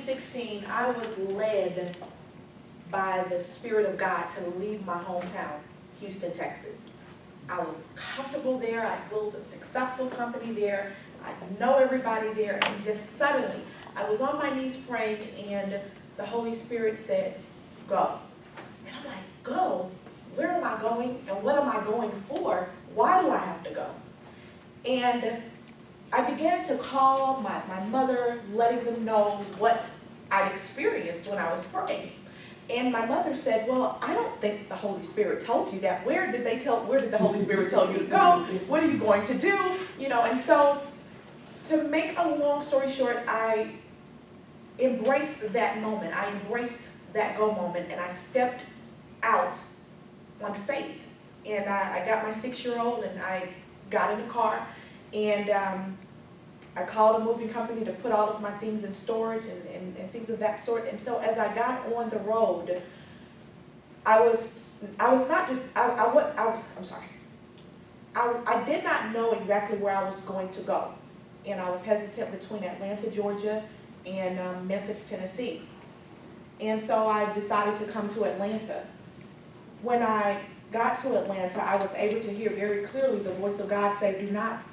2016, I was led by the Spirit of God to leave my hometown, Houston, Texas. I was comfortable there. I built a successful company there. I know everybody there. And just suddenly, I was on my knees praying, and the Holy Spirit said, go. And I'm like, go? Where am I going? And what am I going for? Why do I have to go? And I began to call my mother, letting them know what I'd experienced when I was praying. And my mother said, well, I don't think the Holy Spirit told you that. Where did the Holy Spirit tell you to go? What are you going to do? And so to make a long story short, I embraced that moment. I embraced that go moment, and I stepped out on faith. And I got my 6-year-old, and I got in the car, and I called a moving company to put all of my things in storage and things of that sort. And so as I got on the road, I did not know exactly where I was going to go. And I was hesitant between Atlanta, Georgia, and Memphis, Tennessee. And so I decided to come to Atlanta. When I got to Atlanta, I was able to hear very clearly the voice of God say, do not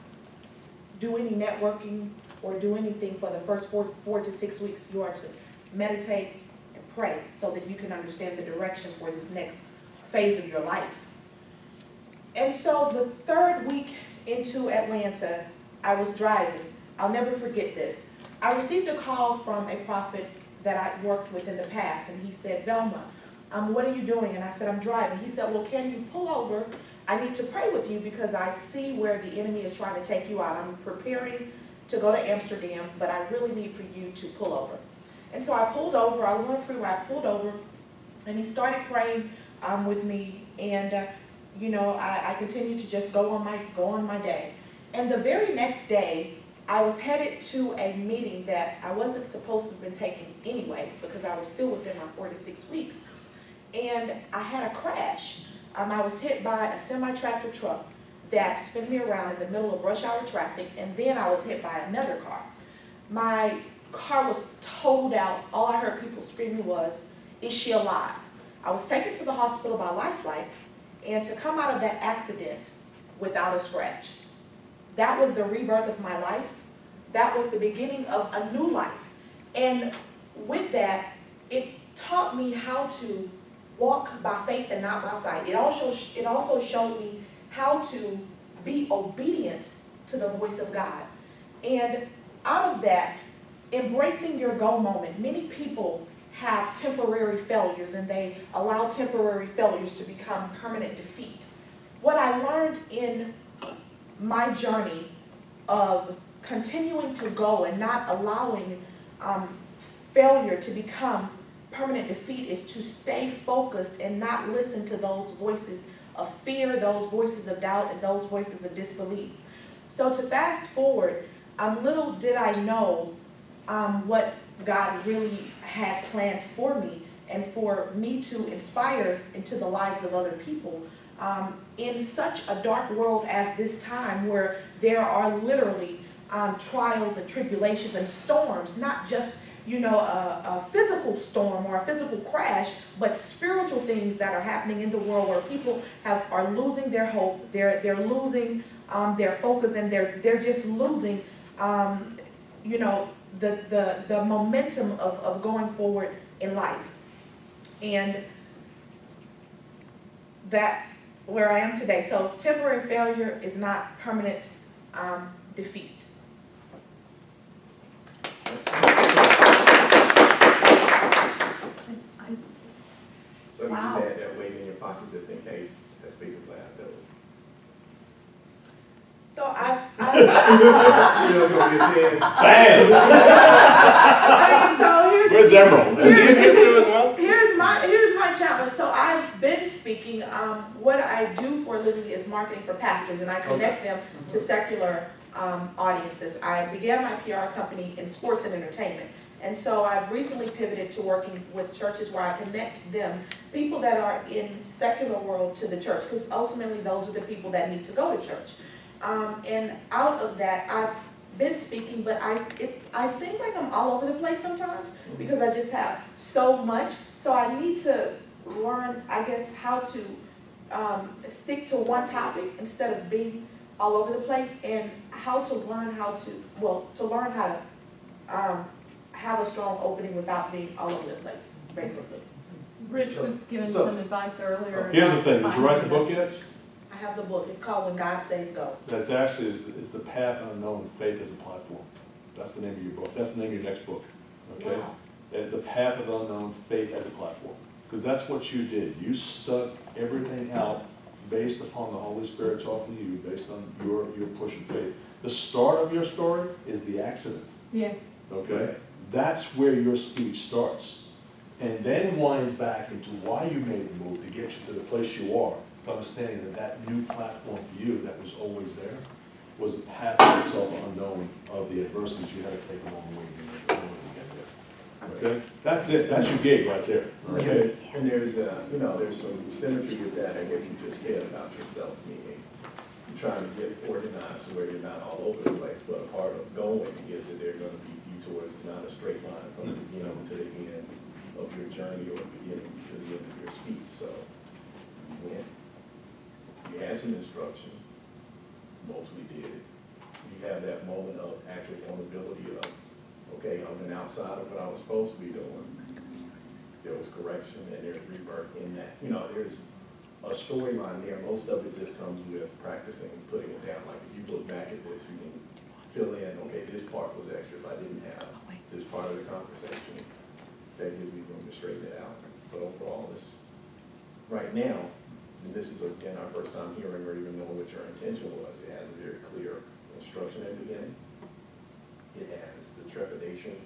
do any networking or do anything for the first 4 to 6 weeks. You are to meditate and pray so that you can understand the direction for this next phase of your life. And so the 3rd week into Atlanta, I was driving. I'll never forget this. I received a call from a prophet that I worked with in the past, and he said, Velma, what are you doing? And I said, I'm driving. He said, well, can you pull over? I need to pray with you because I see where the enemy is trying to take you out. I'm preparing to go to Amsterdam, but I really need for you to pull over. And so I pulled over. I was on the freeway. I pulled over, and he started praying with me. And I continued to just go on my day. And the very next day, I was headed to a meeting that I wasn't supposed to have been taking anyway because I was still within my 4 to 6 weeks. And I had a crash. I was hit by a semi-tractor truck that spun me around in the middle of rush hour traffic, and then I was hit by another car. My car was totaled out. All I heard people screaming was, is she alive? I was taken to the hospital by Lifeline, and to come out of that accident without a scratch. That was the rebirth of my life. That was the beginning of a new life. And with that, it taught me how to walk by faith and not by sight. It also showed me how to be obedient to the voice of God. And out of that, embracing your go moment, many people have temporary failures, and they allow temporary failures to become permanent defeat. What I learned in my journey of continuing to go and not allowing failure to become permanent defeat is to stay focused and not listen to those voices of fear, those voices of doubt, and those voices of disbelief. So to fast forward, little did I know what God really had planned for me and for me to inspire into the lives of other people. In such a dark world as this time, where there are literally trials and tribulations and storms, not just a physical storm or a physical crash, but spiritual things that are happening in the world where people are losing their hope, they're losing their focus, and they're just losing the momentum of going forward in life. And that's where I am today. So temporary failure is not permanent defeat. So you just had that weight in your pocket just in case that speaker's laugh goes. So I've You know it's gonna be a chance. Bam! I mean, so Where's Emerald? Is he in here too as well? here's my challenge. So I've been speaking. What I do for a living is marketing for pastors, and I connect them to secular audiences. I began my PR company in sports and entertainment. And so I've recently pivoted to working with churches where I connect them, people that are in secular world, to the church, because ultimately those are the people that need to go to church. And out of that, I've been speaking, but I seem like I'm all over the place sometimes because I just have so much. So I need to learn, I guess, how to stick to one topic instead of being all over the place, and how to learn how to have a strong opening without being all over the place, basically. Rich was giving So- some advice earlier. Here's the about thing, did you write the book finding yet? I have the book. It's called When God Says Go. That's actually, is the path unknown, faith as a platform. That's the name of your book, that's the name of your next book, okay? Wow. The path of unknown, faith as a platform. Because that's what you did, you stuck everything out based upon the Holy Spirit talking to you, based on your push of faith. The start of your story is the accident, Yes. okay? That's where your speech starts. And then winds back into why you made the move to get you to the place you are, to understanding that that new platform for you that was always there was a path to yourself unknown of the adversities you had to take along the way in order to get there. Okay? That's it, that's your gig right there, okay? And there's, there's some symmetry with that, I guess you just said about yourself, meaning you're trying to get organized where you're not all over the place, but a part of going is that they're gonna be detours, it's not a straight line from the beginning to the end of your journey or the beginning to the end of your speech, so you went. You had some instruction, mostly did. You have that moment of actual vulnerability of, okay, I'm an outside of what I was supposed to be doing. There was correction and there's rebirth in that. There's a storyline there. Most of it just comes with practicing, putting it down. Like if you look back at this, you can fill in, okay, this part was extra if I didn't have this part of the conversation. That gives me room to straighten it out. But overall, right now, and this is again our first time hearing or even knowing what your intention was, it has a very clear instruction at the beginning. It has the trepidation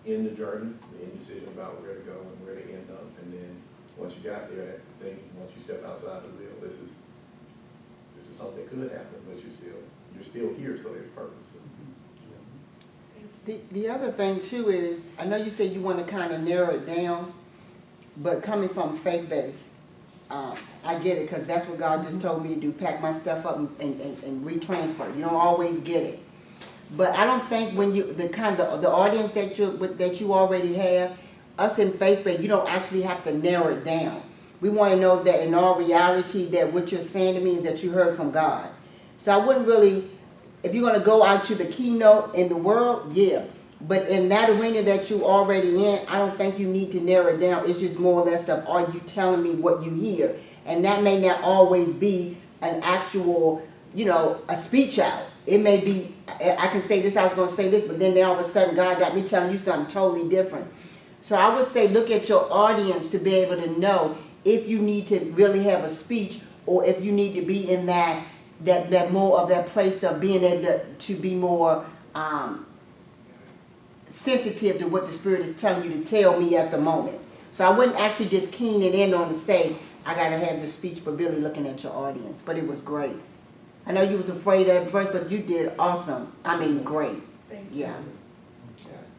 in the journey, the indecision about where to go and where to end up, and then once you got there, that thing, once you step outside the wheel, this is something that could happen, but you're still here, so there's purpose. The other thing too is, I know you said you want to kind of narrow it down, but coming from faith-based, I get it, because that's what God just told me to do, pack my stuff up and retransfer. You don't always get it. But I don't think when you, the audience that you already have, us in faith-based, you don't actually have to narrow it down. We want to know that in all reality, that what you're saying to me is that you heard from God. So I wouldn't really, if you're going to go out to the keynote in the world, yeah. But in that arena that you already in, I don't think you need to narrow it down. It's just more or less of, are you telling me what you hear? And that may not always be an actual, a speech out. It may be, I can say this, I was going to say this, but then all of a sudden God got me telling you something totally different. So I would say look at your audience to be able to know if you need to really have a speech, or if you need to be in that more of that place of being able to be more sensitive to what the Spirit is telling you to tell me at the moment. So I wouldn't actually just keen it in on to say, I got to have the speech, but really looking at your audience. But it was great. I know you was afraid at first, but you did awesome. I mean, great. Thank you. Yeah.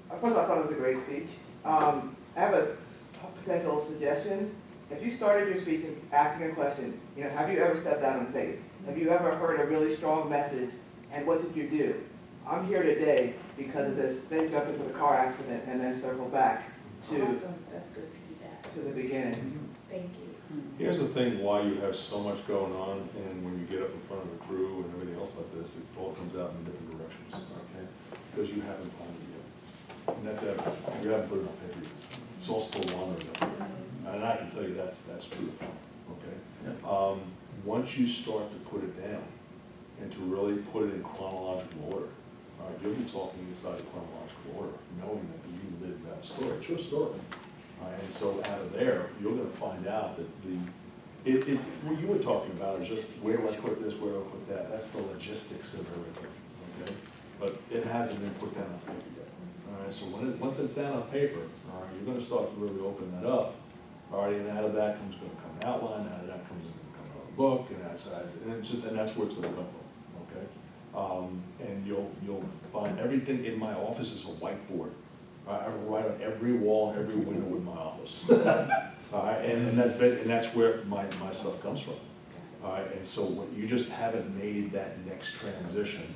First of all, I thought it was a great speech. I have a potential suggestion. If you started your speech asking a question, have you ever stepped out on faith? Have you ever heard a really strong message, and what did you do? I'm here today because of this. Then jump into the car accident and then circle back to Awesome. That's good feedback. the beginning. Thank you. Here's the thing, why you have so much going on, and when you get up in front of the crew and everything else like this, it all comes out in different directions, okay? Because you haven't planned it yet. And that's evident. You haven't put it on paper yet. It's all still wandering up here. And I can tell you that's true, okay? Once you start to put it down and to really put it in chronological order, all right, you'll be talking inside of chronological order, knowing that you lived that story. It's your story. And so out of there, you're going to find out that what you were talking about is just where do I put this, where do I put that? That's the logistics of everything, okay? But it hasn't been put down on paper yet. All right, so once it's down on paper, all right, you're going to start to really open that up. All right, and out of that going to come an outline, out of that going to come a book, and that's where it's going to come from, okay? And you'll find everything in my office is a whiteboard. I write on every wall, every window in my office. And that's where my stuff comes from. And so when you just haven't made that next transition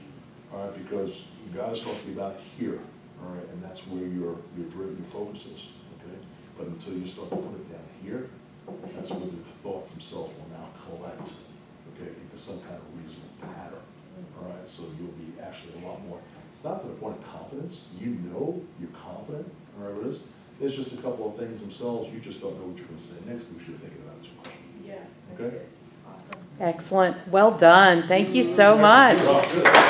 all right, because God is talking about here, all right, and that's where your driven, your focus is, okay? But until you start to put it down here, that's where the thoughts themselves will now collect, okay, into some kind of reasonable pattern, all right? So you'll be actually a lot more, it's not to the point of confidence, you know you're confident, whatever it is. There's just a couple of things themselves, you just don't know what you're gonna say next, because you're thinking about too much. Yeah, that's Okay. it. Awesome. Excellent. Well done. Thank you so much. Good.